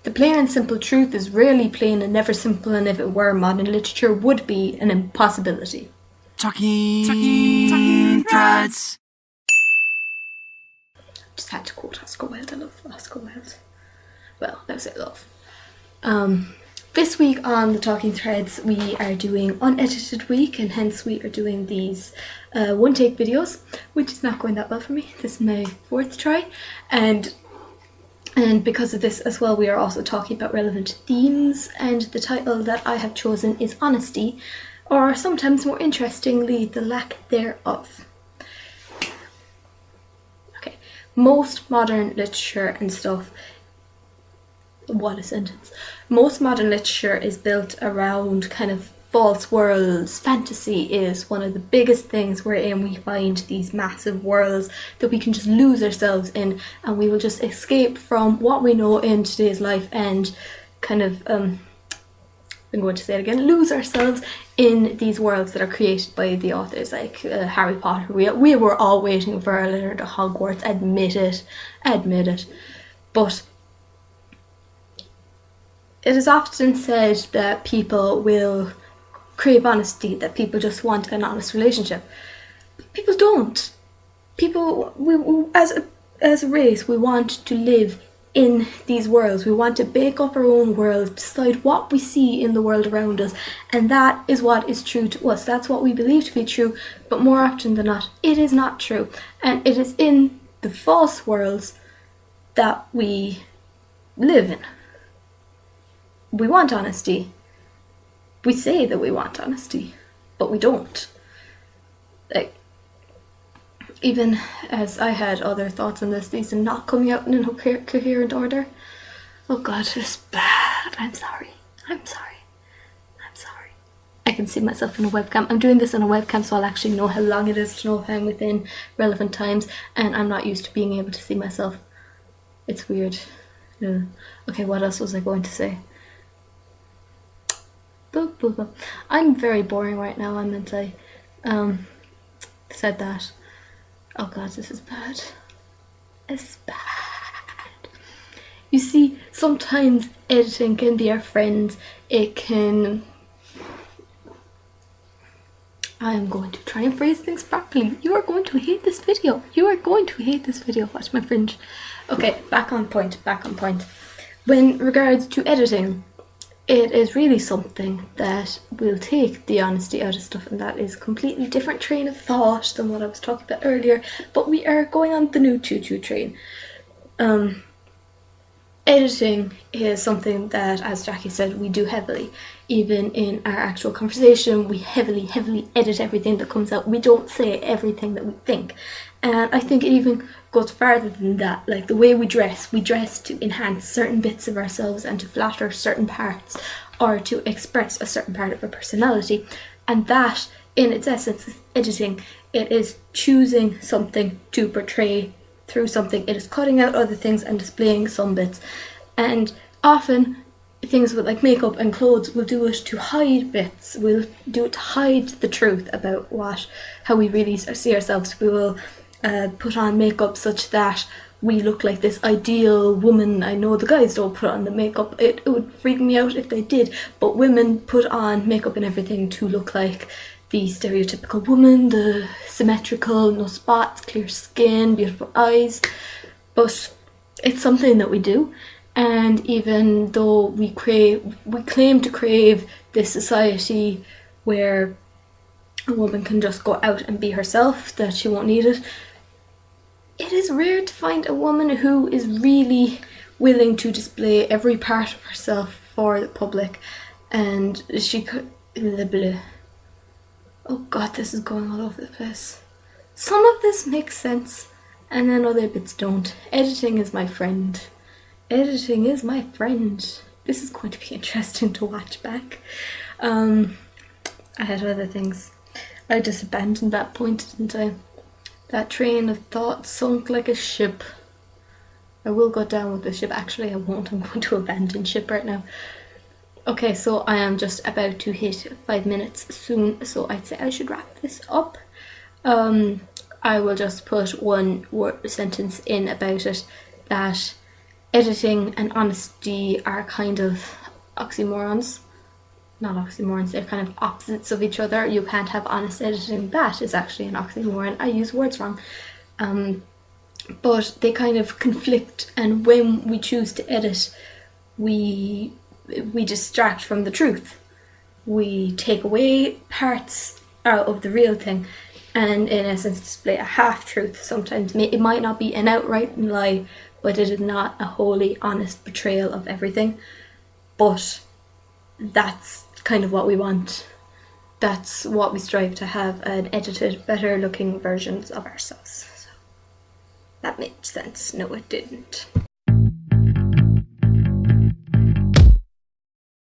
The plain and simple truth is rarely plain and never simple, and if it were, modern literature would be an impossibility. Talking threads. Just had to quote Oscar Wilde. I love Oscar Wilde. Well, that was it, love. This week on the Talking Threads, we are doing unedited week, and hence we are doing these one-take videos, which is not going that well for me. This is my 4th try, and because of this as well, we are also talking about relevant themes, and the title that I have chosen is Honesty, or sometimes more interestingly, the lack thereof. Okay, most modern literature and stuff, what a sentence. Most modern literature is built around kind of false worlds. Fantasy is one of the biggest things wherein we find these massive worlds that we can just lose ourselves in, and we will just escape from what we know in today's life and kind of, I'm going to say it again, lose ourselves in these worlds that are created by the authors, like Harry Potter. We were all waiting for our letter to Hogwarts, admit it. But it is often said that people will crave honesty, that people just want an honest relationship. People don't. People, as a race, we want to live in these worlds. We want to bake up our own world, decide what we see in the world around us, and that is what is true to us. That's what we believe to be true, but more often than not, it is not true. And it is in the false worlds that we live in. We want honesty. We say that we want honesty, but we don't. Like, even as I had other thoughts on this, these are not coming out in a coherent order. Oh God, it's bad. I'm sorry. I can see myself in a webcam. I'm doing this on a webcam, so I'll actually know how long it is to know if I'm within relevant times, and I'm not used to being able to see myself. It's weird. Yeah. Okay, what else was I going to say? I'm very boring right now. I meant I said that. Oh God, this is bad. It's bad. You see, sometimes editing can be our friend. It can... I am going to try and phrase things properly. You are going to hate this video. Watch my fringe. Okay, back on point. When regards to editing, it is really something that will take the honesty out of stuff, and that is a completely different train of thought than what I was talking about earlier, but we are going on the new choo-choo train. Editing is something that, as Jackie said, we do heavily. Even in our actual conversation, we heavily edit everything that comes out. We don't say everything that we think. And I think it even goes farther than that. Like the way we dress to enhance certain bits of ourselves and to flatter certain parts, or to express a certain part of our personality. And that, in its essence, is editing. It is choosing something to portray through something. It is cutting out other things and displaying some bits. And often things with like makeup and clothes will do it to hide bits. We'll do it to hide the truth about how we really see ourselves. We will put on makeup such that we look like this ideal woman. I know the guys don't put on the makeup. It would freak me out if they did, but women put on makeup and everything to look like the stereotypical woman, the symmetrical, no spots, clear skin, beautiful eyes. But it's something that we do, and even though we claim to crave this society where a woman can just go out and be herself, that she won't need it, it is rare to find a woman who is really willing to display every part of herself for the public, and she could... Oh God, this is going all over the place. Some of this makes sense, and then other bits don't. Editing is my friend. This is going to be interesting to watch back. I had other things. I just abandoned that point, didn't I? That train of thought sunk like a ship. I will go down with the ship. Actually, I won't. I'm going to abandon ship right now. Okay, so I am just about to hit 5 minutes soon, so I'd say I should wrap this up. I will just put one sentence in about it, that editing and honesty are kind of oxymorons. Not oxymorons, they're kind of opposites of each other. You can't have honest editing. That is actually an oxymoron. I use words wrong. But they kind of conflict, and when we choose to edit, we distract from the truth. We take away parts out of the real thing and in essence display a half-truth. Sometimes it might not be an outright lie, but it is not a wholly honest portrayal of everything. But that's kind of what we want. That's what we strive to have, an edited, better looking versions of ourselves. So that made sense. No, it didn't.